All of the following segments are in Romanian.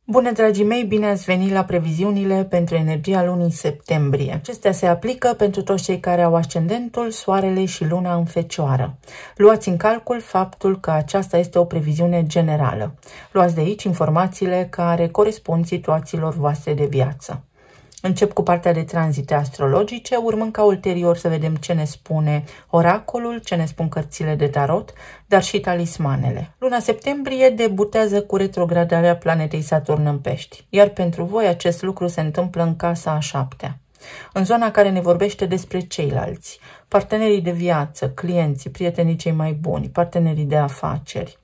Bună, dragii mei, bine ați venit la previziunile pentru energia lunii septembrie. Acestea se aplică pentru toți cei care au ascendentul, soarele și luna în Fecioară. Luați în calcul faptul că aceasta este o previziune generală. Luați de aici informațiile care corespund situațiilor voastre de viață. Încep cu partea de tranzite astrologice, urmând ca ulterior să vedem ce ne spune oracolul, ce ne spun cărțile de tarot, dar și talismanele. Luna septembrie debutează cu retrogradarea planetei Saturn în Pești, iar pentru voi acest lucru se întâmplă în casa a 7-a, în zona care ne vorbește despre ceilalți, partenerii de viață, clienții, prietenii cei mai buni, partenerii de afaceri.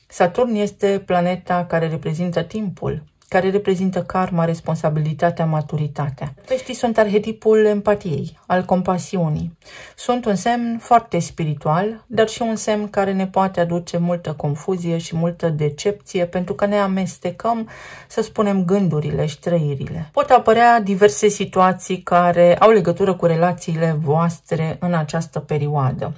Saturn este planeta care reprezintă timpul, care reprezintă karma, responsabilitatea, maturitatea. Peștii sunt arhetipul empatiei, al compasiunii. Sunt un semn foarte spiritual, dar și un semn care ne poate aduce multă confuzie și multă decepție, pentru că ne amestecăm, să spunem, gândurile și trăirile. Pot apărea diverse situații care au legătură cu relațiile voastre în această perioadă.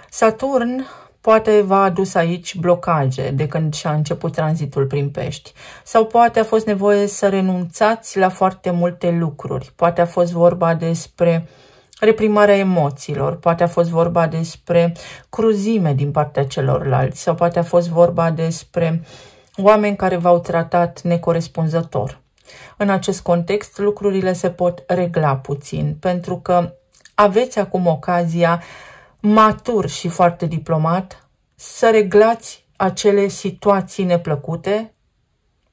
Saturn poate v-a adus aici blocaje de când și-a început tranzitul prin Pești. Sau poate a fost nevoie să renunțați la foarte multe lucruri. Poate a fost vorba despre reprimarea emoțiilor, poate a fost vorba despre cruzime din partea celorlalți, sau poate a fost vorba despre oameni care v-au tratat necorespunzător. În acest context, lucrurile se pot regla puțin, pentru că aveți acum ocazia matur și foarte diplomat să reglați acele situații neplăcute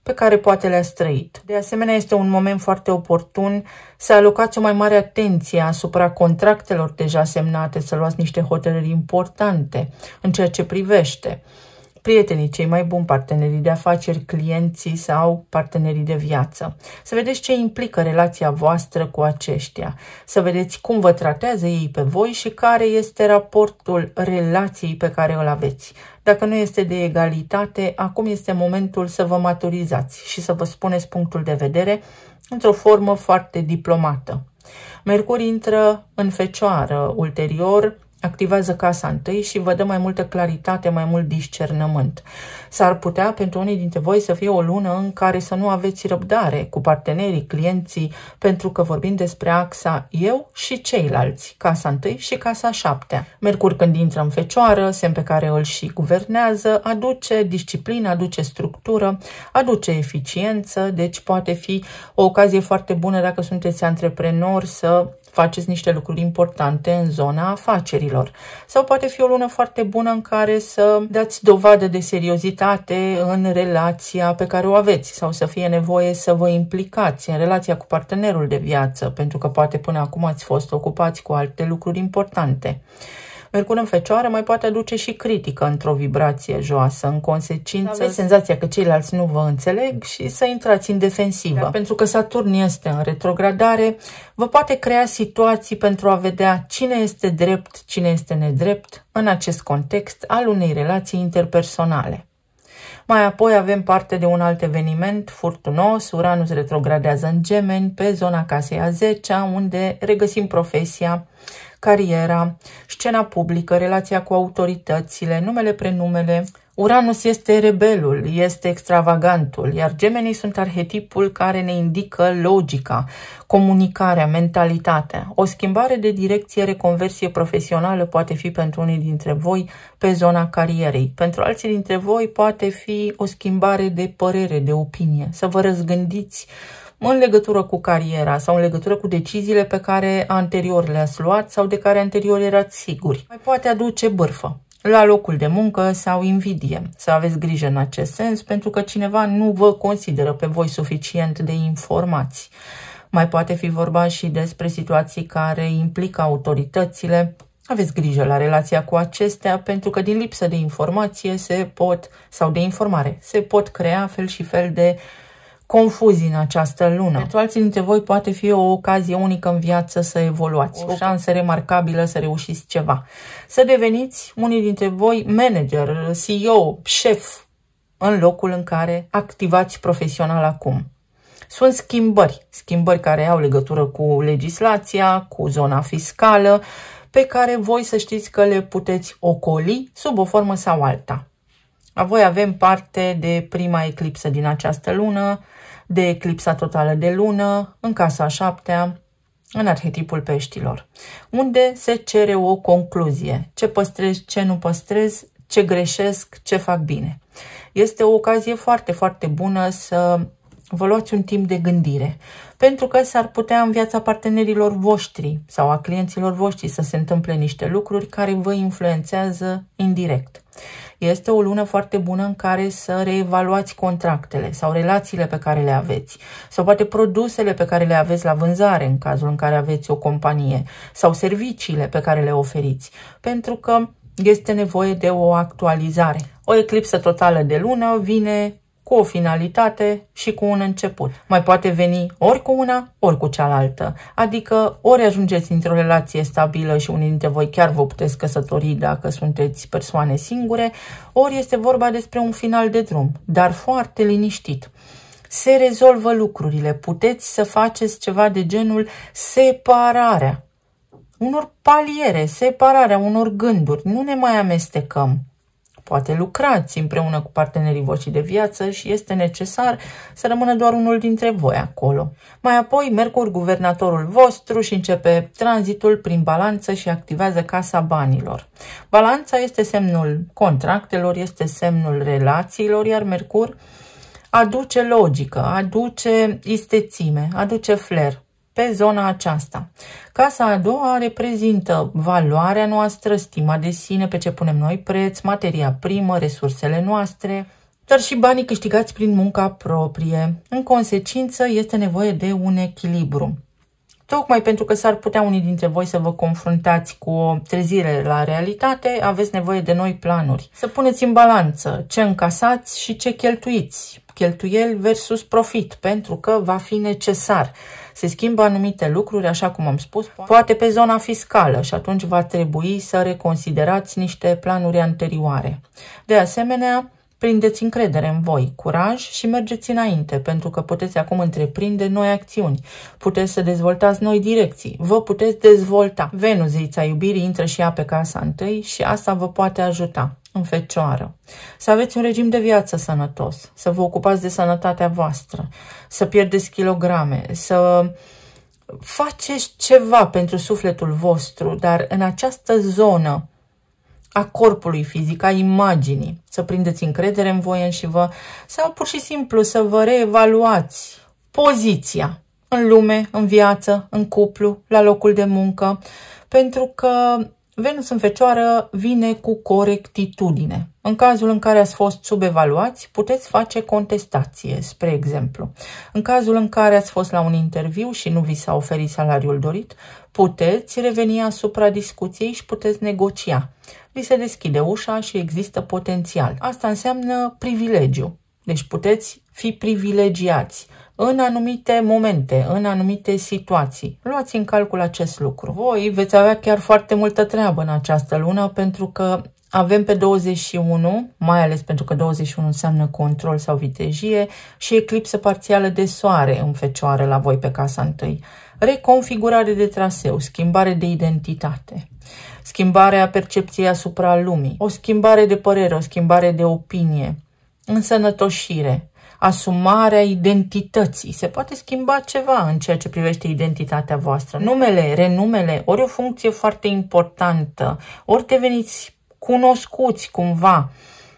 pe care poate le-ați trăit. De asemenea, este un moment foarte oportun să alocați o mai mare atenție asupra contractelor deja semnate, să luați niște hotărâri importante în ceea ce privește prietenii cei mai buni, partenerii de afaceri, clienții sau partenerii de viață. Să vedeți ce implică relația voastră cu aceștia. Să vedeți cum vă tratează ei pe voi și care este raportul relației pe care îl aveți. Dacă nu este de egalitate, acum este momentul să vă maturizați și să vă spuneți punctul de vedere într-o formă foarte diplomată. Mercur intră în Fecioară ulterior, activează casa 1 și vă dă mai multă claritate, mai mult discernământ. S-ar putea pentru unii dintre voi să fie o lună în care să nu aveți răbdare cu partenerii, clienții, pentru că vorbim despre axa eu și ceilalți, casa 1 și casa 7-a. Mercur, când intră în Fecioară, semn pe care îl și guvernează, aduce disciplină, aduce structură, aduce eficiență, deci poate fi o ocazie foarte bună dacă sunteți antreprenori să faceți niște lucruri importante în zona afacerilor. Sau poate fi o lună foarte bună în care să dați dovadă de seriozitate în relația pe care o aveți, sau să fie nevoie să vă implicați în relația cu partenerul de viață, pentru că poate până acum ați fost ocupați cu alte lucruri importante. Mercur în Fecioară mai poate aduce și critică într-o vibrație joasă. În consecință, aveți senzația că ceilalți nu vă înțeleg și să intrați în defensivă. Dar pentru că Saturn este în retrogradare, vă poate crea situații pentru a vedea cine este drept, cine este nedrept în acest context al unei relații interpersonale. Mai apoi avem parte de un alt eveniment furtunos. Uranus retrogradează în Gemeni, pe zona casei a 10-a, unde regăsim profesia, cariera, scena publică, relația cu autoritățile, numele, prenumele. Uranus este rebelul, este extravagantul, iar Gemenii sunt arhetipul care ne indică logica, comunicarea, mentalitatea. O schimbare de direcție, reconversie profesională poate fi pentru unii dintre voi pe zona carierei. Pentru alții dintre voi poate fi o schimbare de părere, de opinie, să vă răzgândiți în legătură cu cariera sau în legătură cu deciziile pe care anterior le-ați luat sau de care anterior erați siguri. Mai poate aduce bârfă la locul de muncă sau invidie. Să aveți grijă în acest sens, pentru că cineva nu vă consideră pe voi suficient de informați. Mai poate fi vorba și despre situații care implică autoritățile. Aveți grijă la relația cu acestea, pentru că din lipsă de informație sau de informare se pot crea fel și fel de confuzii în această lună. Pentru alții dintre voi poate fi o ocazie unică în viață să evoluați, o șansă remarcabilă să reușiți ceva. Să deveniți unii dintre voi manager, CEO, șef în locul în care activați profesional acum. Sunt schimbări care au legătură cu legislația, cu zona fiscală, pe care voi să știți că le puteți ocoli sub o formă sau alta. Voi avem parte de prima eclipsă din această lună, de eclipsa totală de lună, în casa a 7-a, în arhetipul peștilor, unde se cere o concluzie. Ce păstrez, ce nu păstrez, ce greșesc, ce fac bine. Este o ocazie foarte, foarte bună să vă luați un timp de gândire, pentru că s-ar putea în viața partenerilor voștri sau a clienților voștri să se întâmple niște lucruri care vă influențează indirect. Este o lună foarte bună în care să reevaluați contractele sau relațiile pe care le aveți, sau poate produsele pe care le aveți la vânzare în cazul în care aveți o companie, sau serviciile pe care le oferiți, pentru că este nevoie de o actualizare. O eclipsă totală de lună vine cu o finalitate și cu un început. Mai poate veni ori cu una, ori cu cealaltă. Adică ori ajungeți într-o relație stabilă și unii dintre voi chiar vă puteți căsători dacă sunteți persoane singure, ori este vorba despre un final de drum, dar foarte liniștit. Se rezolvă lucrurile, puteți să faceți ceva de genul separarea unor paliere, separarea unor gânduri, nu ne mai amestecăm. Poate lucrați împreună cu partenerii voștri de viață și este necesar să rămână doar unul dintre voi acolo. Mai apoi, Mercur, guvernatorul vostru, și începe tranzitul prin Balanță și activează casa banilor. Balanța este semnul contractelor, este semnul relațiilor, iar Mercur aduce logică, aduce istețime, aduce flair pe zona aceasta. Casa a doua reprezintă valoarea noastră, stima de sine, pe ce punem noi preț, materia primă, resursele noastre, dar și banii câștigați prin munca proprie. În consecință, este nevoie de un echilibru. Tocmai pentru că s-ar putea unii dintre voi să vă confruntați cu o trezire la realitate, aveți nevoie de noi planuri. Să puneți în balanță ce încasați și ce cheltuiți. Cheltuieli versus profit, pentru că va fi necesar. Se schimbă anumite lucruri, așa cum am spus, poate pe zona fiscală și atunci va trebui să reconsiderați niște planuri anterioare. De asemenea, prindeți încredere în voi, curaj și mergeți înainte, pentru că puteți acum întreprinde noi acțiuni, puteți să dezvoltați noi direcții, vă puteți dezvolta. Venus, zeița iubirii, intră și ea pe casa 1 și asta vă poate ajuta în Fecioară. Să aveți un regim de viață sănătos, să vă ocupați de sănătatea voastră, să pierdeți kilograme, să faceți ceva pentru sufletul vostru, dar în această zonă a corpului fizic, a imaginii, să prindeți încredere în voi înși vă, sau pur și simplu să vă reevaluați poziția în lume, în viață, în cuplu, la locul de muncă, pentru că Venus în Fecioară vine cu corectitudine. În cazul în care ați fost subevaluați, puteți face contestație, spre exemplu. În cazul în care ați fost la un interviu și nu vi s-a oferit salariul dorit, puteți reveni asupra discuției și puteți negocia. Vi se deschide ușa și există potențial. Asta înseamnă privilegiu. Deci puteți fi privilegiați în anumite momente, în anumite situații. Luați în calcul acest lucru. Voi veți avea chiar foarte multă treabă în această lună, pentru că avem pe 21, mai ales pentru că 21 înseamnă control sau vitejie, și eclipsă parțială de soare în Fecioară la voi pe casa 1. Reconfigurare de traseu, schimbare de identitate, schimbarea percepției asupra lumii, o schimbare de părere, o schimbare de opinie, însănătoșire, asumarea identității. Se poate schimba ceva în ceea ce privește identitatea voastră. Numele, renumele, ori o funcție foarte importantă, ori deveniți cunoscuți cumva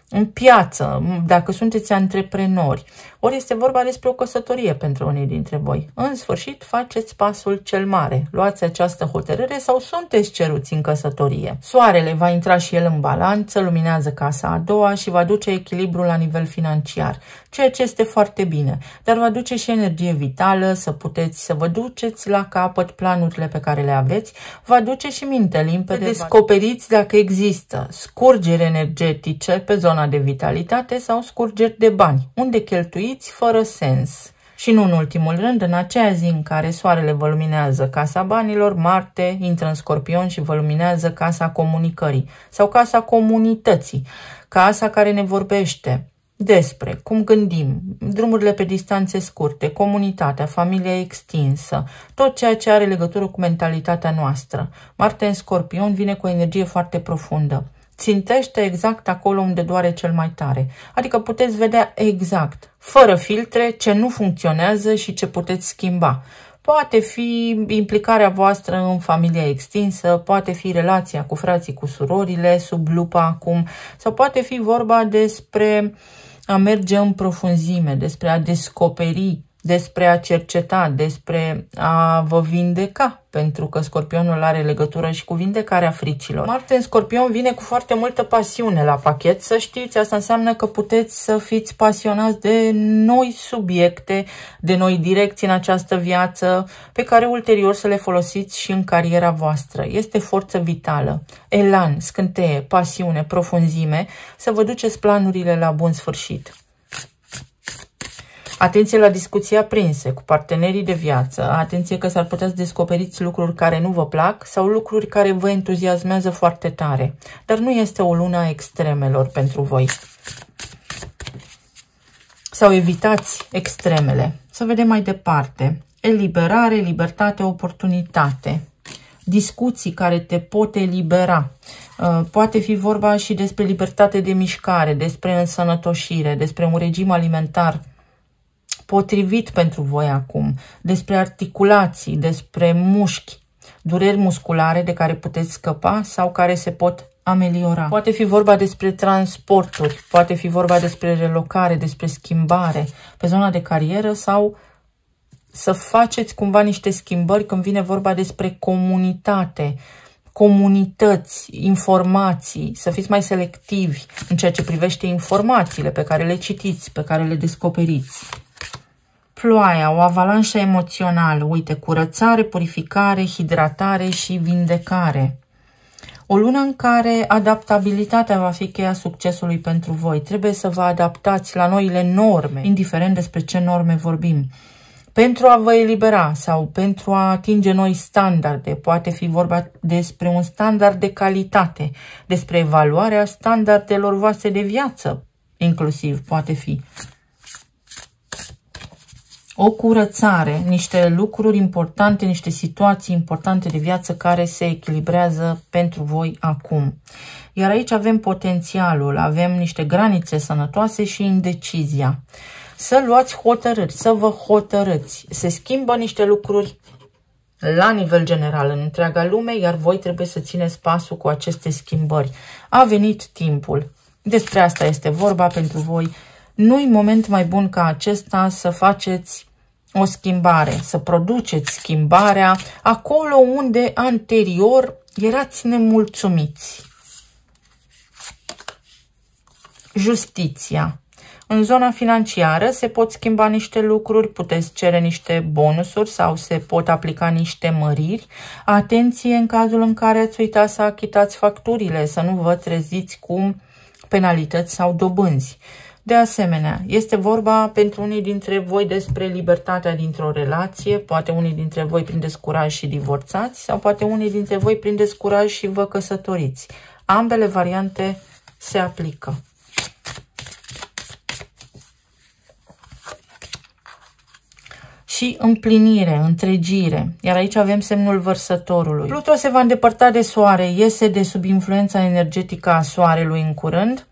în piață, dacă sunteți antreprenori, ori este vorba despre o căsătorie pentru unii dintre voi. În sfârșit, faceți pasul cel mare. Luați această hotărâre sau sunteți ceruți în căsătorie. Soarele va intra și el în balanță, luminează casa a doua și va duce echilibru la nivel financiar, ceea ce este foarte bine, dar va duce și energie vitală, să puteți să vă duceți la capăt planurile pe care le aveți, va duce și minte limpede, descoperiți dacă există scurgeri energetice pe zona de vitalitate sau scurgeri de bani, unde cheltuiți fără sens. Și nu în ultimul rând, în aceea zi în care soarele vă luminează casa banilor, Marte intră în Scorpion și vă luminează casa comunicării sau casa comunității, casa care ne vorbește despre cum gândim, drumurile pe distanțe scurte, comunitatea, familia extinsă, tot ceea ce are legătură cu mentalitatea noastră. Marte în Scorpion vine cu o energie foarte profundă. țintește exact acolo unde doare cel mai tare. Adică puteți vedea exact, fără filtre, ce nu funcționează și ce puteți schimba. Poate fi implicarea voastră în familia extinsă, poate fi relația cu frații, cu surorile, sub lupă acum, sau poate fi vorba despre a merge în profunzime, despre a descoperi, despre a cerceta, despre a vă vindeca, pentru că Scorpionul are legătură și cu vindecarea fricilor. Marte în Scorpion vine cu foarte multă pasiune la pachet, să știți, asta înseamnă că puteți să fiți pasionați de noi subiecte, de noi direcții în această viață, pe care ulterior să le folosiți și în cariera voastră. Este forță vitală, elan, scânteie, pasiune, profunzime, să vă duceți planurile la bun sfârșit. Atenție la discuții aprinse cu partenerii de viață, atenție că s-ar putea să descoperiți lucruri care nu vă plac sau lucruri care vă entuziasmează foarte tare. Dar nu este o lună a extremelor pentru voi. Sau evitați extremele. Să vedem mai departe. Eliberare, libertate, oportunitate. Discuții care te pot elibera. Poate fi vorba și despre libertate de mișcare, despre însănătoșire, despre un regim alimentar potrivit pentru voi acum, despre articulații, despre mușchi, dureri musculare de care puteți scăpa sau care se pot ameliora. Poate fi vorba despre transporturi, poate fi vorba despre relocare, despre schimbare pe zona de carieră sau să faceți cumva niște schimbări când vine vorba despre comunitate, comunități, informații, să fiți mai selectivi în ceea ce privește informațiile pe care le citiți, pe care le descoperiți. Ploaia, o avalanșă emoțională, uite, curățare, purificare, hidratare și vindecare. O lună în care adaptabilitatea va fi cheia succesului pentru voi. Trebuie să vă adaptați la noile norme, indiferent despre ce norme vorbim. Pentru a vă elibera sau pentru a atinge noi standarde, poate fi vorba despre un standard de calitate, despre evaluarea standardelor voastre de viață, inclusiv poate fi. O curățare, niște lucruri importante, niște situații importante de viață care se echilibrează pentru voi acum. Iar aici avem potențialul, avem niște granițe sănătoase și indecizia. Să luați hotărâri, să vă hotărâți. Se schimbă niște lucruri la nivel general în întreaga lume, iar voi trebuie să țineți pasul cu aceste schimbări. A venit timpul. Despre asta este vorba pentru voi. Nu-i moment mai bun ca acesta să faceți o schimbare, să produceți schimbarea acolo unde anterior erați nemulțumiți. Justiția. În zona financiară se pot schimba niște lucruri, puteți cere niște bonusuri sau se pot aplica niște măriri. Atenție în cazul în care ați uitat să achitați facturile, să nu vă treziți cu penalități sau dobânzi. De asemenea, este vorba pentru unii dintre voi despre libertatea dintr-o relație, poate unii dintre voi prindeți curaj și divorțați sau poate unii dintre voi prindeți curaj și vă căsătoriți. Ambele variante se aplică. Și împlinire, întregire. Iar aici avem semnul Vărsătorului. Pluto se va îndepărta de Soare, iese de sub influența energetică a Soarelui în curând.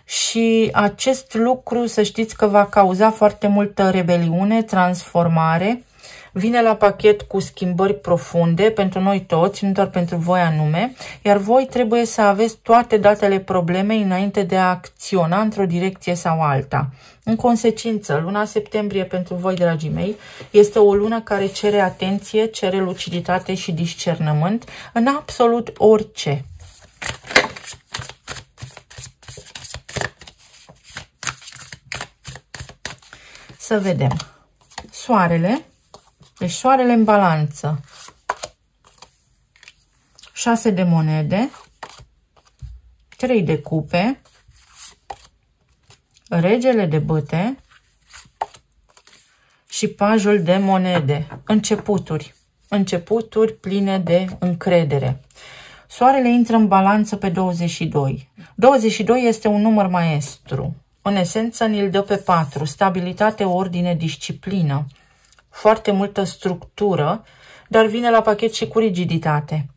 Și acest lucru, să știți că va cauza foarte multă rebeliune, transformare. Vine la pachet cu schimbări profunde pentru noi toți, nu doar pentru voi anume. Iar voi trebuie să aveți toate datele problemei înainte de a acționa într-o direcție sau alta. În consecință, luna septembrie pentru voi, dragii mei, este o lună care cere atenție, cere luciditate și discernământ în absolut orice. Să vedem. Soarele. Deci soarele în balanță. 6 de monede. 3 de cupe. Regele de bâte. Și pajul de monede. Începuturi. Începuturi pline de încredere. Soarele intră în balanță pe 22. 22 este un număr maestru. În esență, ni-l dă pe 4. Stabilitate, ordine, disciplină. Foarte multă structură, dar vine la pachet și cu rigiditate.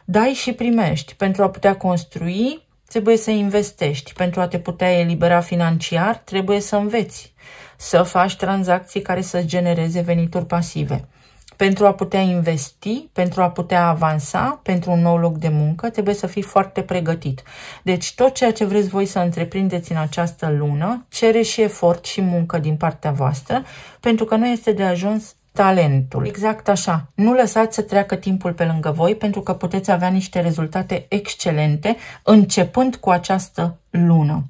Dai și primești pentru a putea construi trebuie să investești. Pentru a te putea elibera financiar, trebuie să înveți, să faci tranzacții care să genereze venituri pasive. Pentru a putea investi, pentru a putea avansa, pentru un nou loc de muncă, trebuie să fii foarte pregătit. Deci tot ceea ce vreți voi să întreprindeți în această lună cere și efort și muncă din partea voastră, pentru că nu este de ajuns talentul. Exact așa. Nu lăsați să treacă timpul pe lângă voi, pentru că puteți avea niște rezultate excelente începând cu această lună.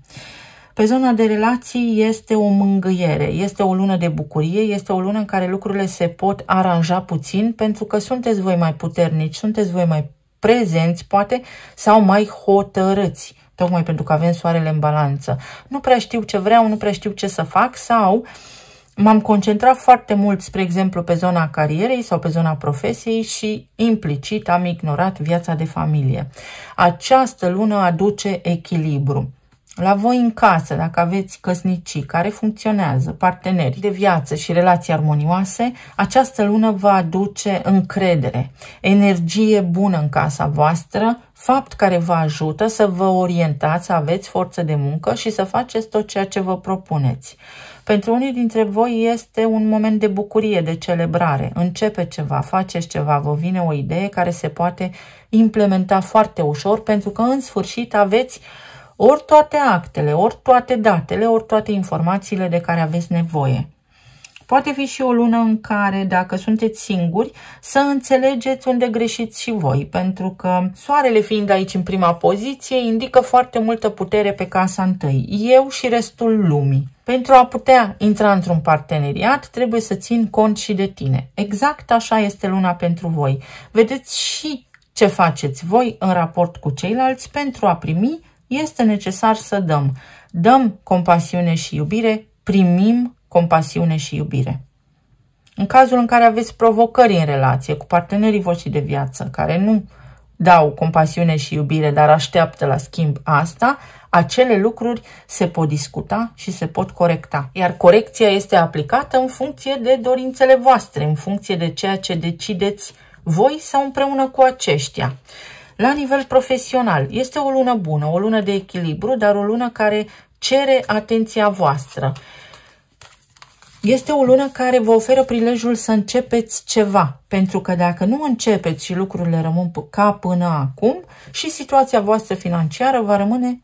Pe zona de relații este o mângâiere, este o lună de bucurie, este o lună în care lucrurile se pot aranja puțin, pentru că sunteți voi mai puternici, sunteți voi mai prezenți, poate, sau mai hotărâți, tocmai pentru că avem soarele în balanță. Nu prea știu ce vreau, nu prea știu ce să fac, sau m-am concentrat foarte mult, spre exemplu, pe zona carierei sau pe zona profesiei și implicit am ignorat viața de familie. Această lună aduce echilibru. La voi în casă, dacă aveți căsnicii care funcționează, parteneri de viață și relații armonioase, această lună va aduce încredere, energie bună în casa voastră, fapt care vă ajută să vă orientați, să aveți forță de muncă și să faceți tot ceea ce vă propuneți. Pentru unii dintre voi este un moment de bucurie, de celebrare. Începe ceva, faceți ceva, vă vine o idee care se poate implementa foarte ușor, pentru că în sfârșit aveți ori toate actele, ori toate datele, ori toate informațiile de care aveți nevoie. Poate fi și o lună în care, dacă sunteți singuri, să înțelegeți unde greșiți și voi, pentru că soarele fiind aici în prima poziție, indică foarte multă putere pe casa întâi, eu și restul lumii. Pentru a putea intra într-un parteneriat, trebuie să țin cont și de tine. Exact așa este luna pentru voi. Vedeți și ce faceți voi în raport cu ceilalți. Pentru a primi, este necesar să dăm. Dăm compasiune și iubire, primim compasiune și iubire. În cazul în care aveți provocări în relație cu partenerii voștri de viață, care nu dau compasiune și iubire, dar așteaptă la schimb asta, acele lucruri se pot discuta și se pot corecta. Iar corecția este aplicată în funcție de dorințele voastre, în funcție de ceea ce decideți voi sau împreună cu aceștia. La nivel profesional, este o lună bună, o lună de echilibru, dar o lună care cere atenția voastră. Este o lună care vă oferă prilejul să începeți ceva, pentru că dacă nu începeți și lucrurile rămân ca până acum, și situația voastră financiară va rămâne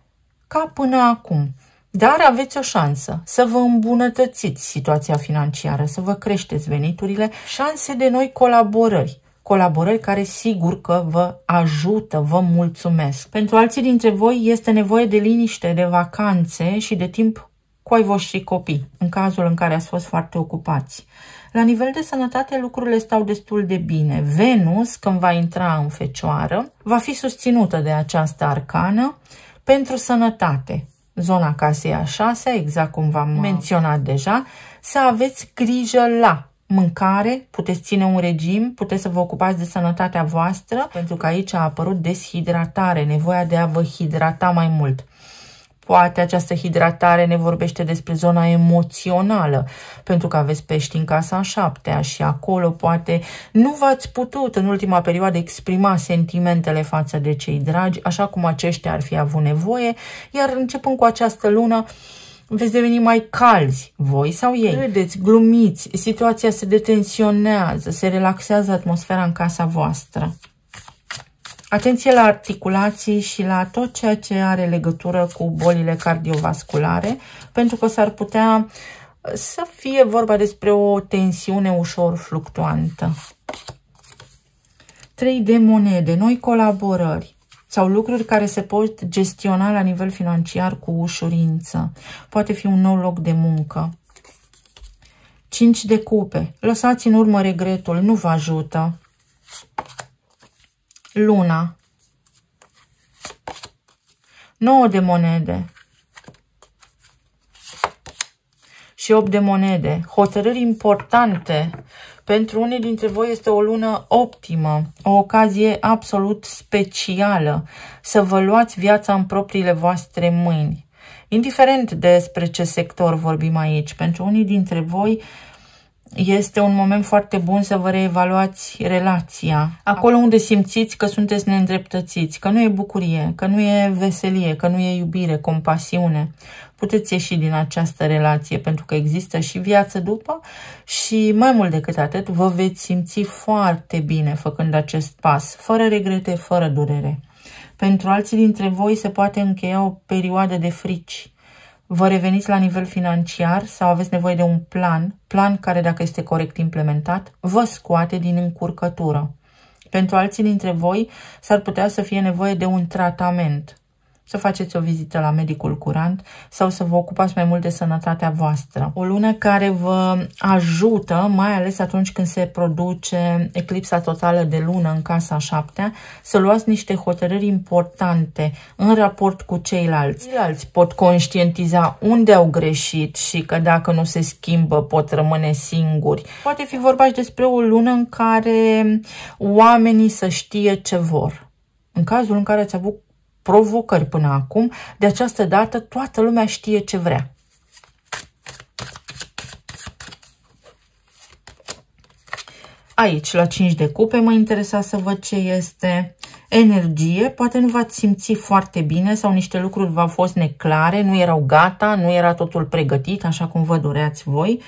ca până acum. Dar aveți o șansă să vă îmbunătățiți situația financiară, să vă creșteți veniturile, șanse de noi colaborări. Colaborări care sigur că vă ajută, vă mulțumesc. Pentru alții dintre voi este nevoie de liniște, de vacanțe și de timp cu ai voștri copii, în cazul în care ați fost foarte ocupați. La nivel de sănătate, lucrurile stau destul de bine. Venus, când va intra în Fecioară, va fi susținută de această arcană pentru sănătate. Zona casei a 6, exact cum v-am menționat deja, să aveți grijă la mâncare, puteți ține un regim, puteți să vă ocupați de sănătatea voastră, pentru că aici a apărut deshidratare, nevoia de a vă hidrata mai mult. Poate această hidratare ne vorbește despre zona emoțională, pentru că aveți pești în casa a 7-a și acolo poate nu v-ați putut în ultima perioadă exprima sentimentele față de cei dragi, așa cum aceștia ar fi avut nevoie, iar începând cu această lună, veți deveni mai calzi, voi sau ei. Râdeți, glumiți, situația se detensionează, se relaxează atmosfera în casa voastră. Atenție la articulații și la tot ceea ce are legătură cu bolile cardiovasculare, pentru că s-ar putea să fie vorba despre o tensiune ușor fluctuantă. 3 de monede, noi colaborări sau lucruri care se pot gestiona la nivel financiar cu ușurință. Poate fi un nou loc de muncă. 5 de cupe, lăsați în urmă regretul, nu vă ajută. Luna. 9 de monede. Și 8 de monede. Hotărâri importante. Pentru unii dintre voi este o lună optimă, o ocazie absolut specială să vă luați viața în propriile voastre mâini. Indiferent despre ce sector vorbim aici, pentru unii dintre voi este un moment foarte bun să vă reevaluați relația. Acolo unde simțiți că sunteți neîndreptățiți, că nu e bucurie, că nu e veselie, că nu e iubire, compasiune, puteți ieși din această relație, pentru că există și viață după și mai mult decât atât vă veți simți foarte bine făcând acest pas, fără regrete, fără durere. Pentru alții dintre voi se poate încheia o perioadă de frici. Vă reveniți la nivel financiar sau aveți nevoie de un plan care, dacă este corect implementat, vă scoate din încurcătură. Pentru alții dintre voi s-ar putea să fie nevoie de un tratament, să faceți o vizită la medicul curant sau să vă ocupați mai mult de sănătatea voastră. O lună care vă ajută, mai ales atunci când se produce eclipsa totală de lună în casa 7-a, să luați niște hotărâri importante în raport cu ceilalți. Ceilalți pot conștientiza unde au greșit și că dacă nu se schimbă pot rămâne singuri. Poate fi vorba și despre o lună în care oamenii să știe ce vor. În cazul în care ați avut provocări până acum, de această dată toată lumea știe ce vrea. Aici, la 5 de cupe, mă interesa să văd ce este energie. Poate nu v-ați simți foarte bine sau niște lucruri v-au fost neclare, nu erau gata, nu era totul pregătit, așa cum vă doreați voi.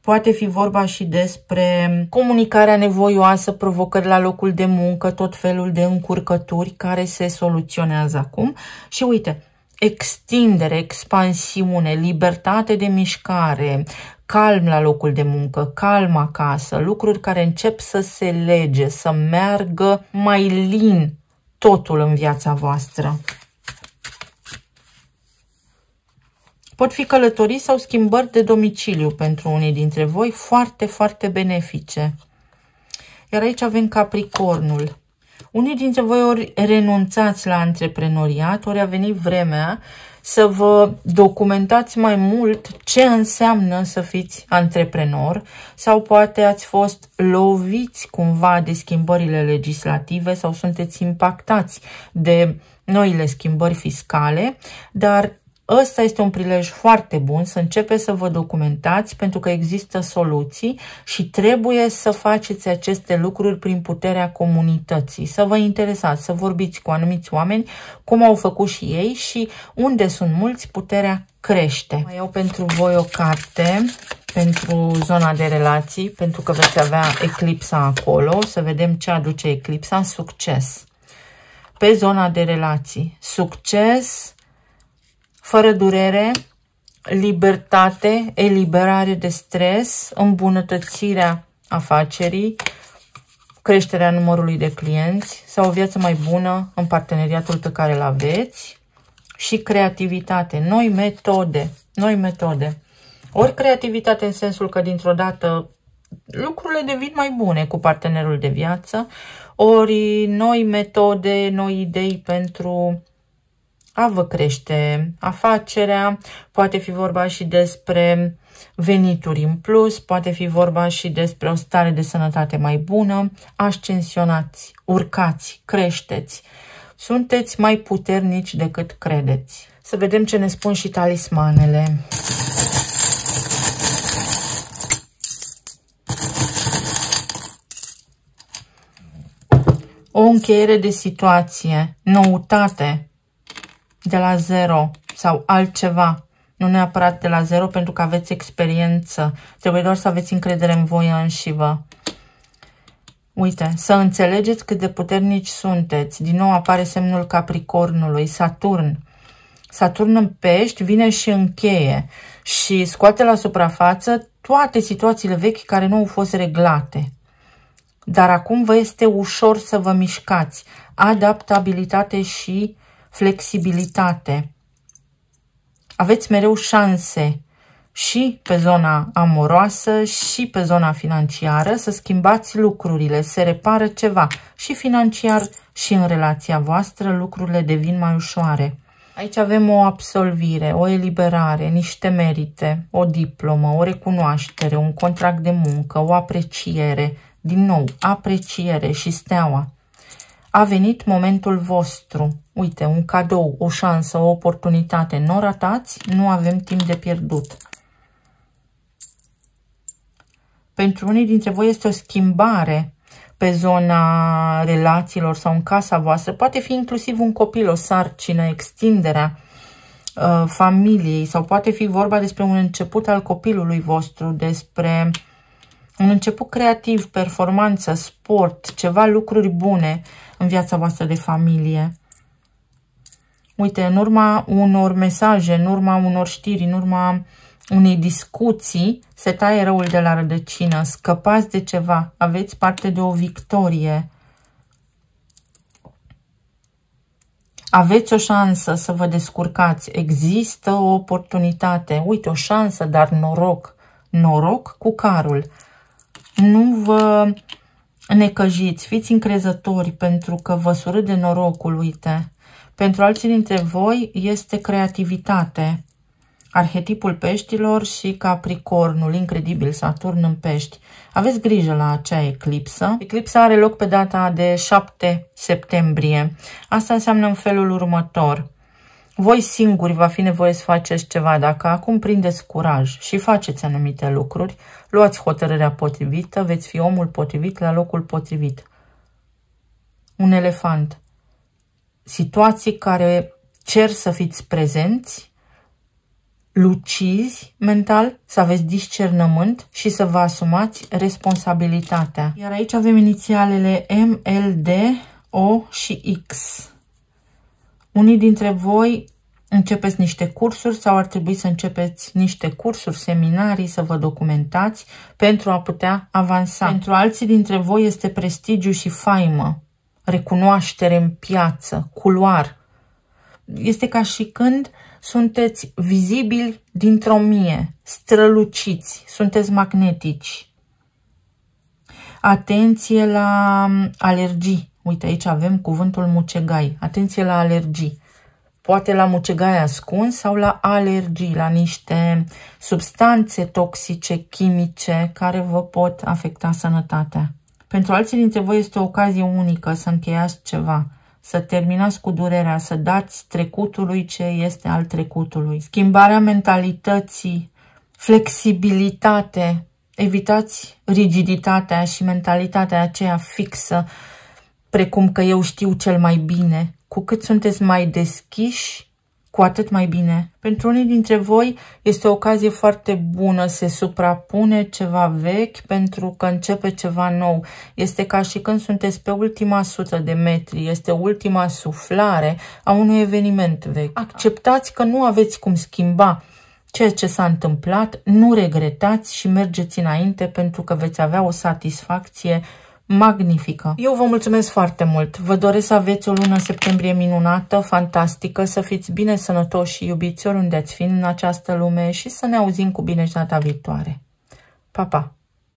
Poate fi vorba și despre comunicarea nevoioasă, provocări la locul de muncă, tot felul de încurcături care se soluționează acum. Și uite, extindere, expansiune, libertate de mișcare, calm la locul de muncă, calm acasă, lucruri care încep să se lege, să meargă mai lin totul în viața voastră. Pot fi călătorii sau schimbări de domiciliu pentru unii dintre voi, foarte, foarte benefice. Iar aici avem Capricornul. Unii dintre voi ori renunțați la antreprenoriat, ori a venit vremea să vă documentați mai mult ce înseamnă să fiți antreprenor sau poate ați fost loviți cumva de schimbările legislative sau sunteți impactați de noile schimbări fiscale, dar ăsta este un prilej foarte bun să începeți să vă documentați pentru că există soluții și trebuie să faceți aceste lucruri prin puterea comunității. Să vă interesați, să vorbiți cu anumiți oameni cum au făcut și ei și unde sunt mulți, puterea crește. Mai iau pentru voi o carte pentru zona de relații, pentru că veți avea eclipsa acolo. Să vedem ce aduce eclipsa. Succes. Pe zona de relații. Succes, fără durere, libertate, eliberare de stres, îmbunătățirea afacerii, creșterea numărului de clienți sau o viață mai bună în parteneriatul pe care îl aveți și creativitate, noi metode. Ori creativitate în sensul că dintr-o dată lucrurile devin mai bune cu partenerul de viață, ori noi metode, noi idei pentru a vă crește afacerea, poate fi vorba și despre venituri în plus, poate fi vorba și despre o stare de sănătate mai bună, ascensionați, urcați, creșteți, sunteți mai puternici decât credeți. Să vedem ce ne spun și talismanele. O încheiere de situație, noutate, de la zero sau altceva, nu neapărat de la zero pentru că aveți experiență, trebuie doar să aveți încredere în voi înșivă. Uite, să înțelegeți cât de puternici sunteți. Din nou apare semnul Capricornului, Saturn. Saturn în pești vine și încheie și scoate la suprafață toate situațiile vechi care nu au fost reglate. Dar acum vă este ușor să vă mișcați. Adaptabilitate și flexibilitate. Aveți mereu șanse și pe zona amoroasă și pe zona financiară să schimbați lucrurile, se repară ceva și financiar și în relația voastră lucrurile devin mai ușoare. Aici avem o absolvire, o eliberare, niște merite, o diplomă, o recunoaștere, un contract de muncă, o apreciere, din nou, apreciere și steaua. A venit momentul vostru. Uite, un cadou, o șansă, o oportunitate. Nu o ratați, nu avem timp de pierdut. Pentru unii dintre voi este o schimbare pe zona relațiilor sau în casa voastră. Poate fi inclusiv un copil, o sarcină, extinderea familiei, sau poate fi vorba despre un început al copilului vostru, despre un început creativ, performanță, sport, ceva lucruri bune în viața voastră de familie. Uite, în urma unor mesaje, în urma unor știri, în urma unei discuții, se taie răul de la rădăcină, scăpați de ceva, aveți parte de o victorie. Aveți o șansă să vă descurcați, există o oportunitate, uite, o șansă, dar noroc, noroc cu carul. Nu vă necăjiți, fiți încrezători pentru că vă surâde norocul, uite. Pentru alții dintre voi este creativitate. Arhetipul peștilor și Capricornul, incredibil, Saturn în pești. Aveți grijă la acea eclipsă. Eclipsa are loc pe data de 7 septembrie. Asta înseamnă în felul următor. Voi singuri va fi nevoie să faceți ceva. Dacă acum prindeți curaj și faceți anumite lucruri, luați hotărârea potrivită, veți fi omul potrivit la locul potrivit. Un elefant. Situații care cer să fiți prezenți, lucizi mental, să aveți discernământ și să vă asumați responsabilitatea. Iar aici avem inițialele M, L, D, O și X. Unii dintre voi începeți niște cursuri sau ar trebui să începeți niște cursuri, seminarii, să vă documentați pentru a putea avansa. Pentru alții dintre voi este prestigiu și faimă, recunoaștere în piață, culoar. Este ca și când sunteți vizibili dintr-o mie, străluciți, sunteți magnetici. Atenție la alergii. Uite, aici avem cuvântul mucegai. Atenție la alergii. Poate la mucegai ascuns sau la alergii, la niște substanțe toxice, chimice, care vă pot afecta sănătatea. Pentru alții dintre voi este o ocazie unică să încheiați ceva, să terminați cu durerea, să dați trecutului ce este al trecutului. Schimbarea mentalității, flexibilitate, evitați rigiditatea și mentalitatea aceea fixă, precum că eu știu cel mai bine. Cu cât sunteți mai deschiși, cu atât mai bine. Pentru unii dintre voi este o ocazie foarte bună, se suprapune ceva vechi pentru că începe ceva nou. Este ca și când sunteți pe ultima 100 de metri, este ultima suflare a unui eveniment vechi. Acceptați că nu aveți cum schimba ceea ce s-a întâmplat, nu regretați și mergeți înainte pentru că veți avea o satisfacție magnifică. Eu vă mulțumesc foarte mult. Vă doresc să aveți o lună septembrie minunată, fantastică, să fiți bine, sănătoși și iubiți oriunde ați fi în această lume și să ne auzim cu bine și data viitoare. Pa, pa!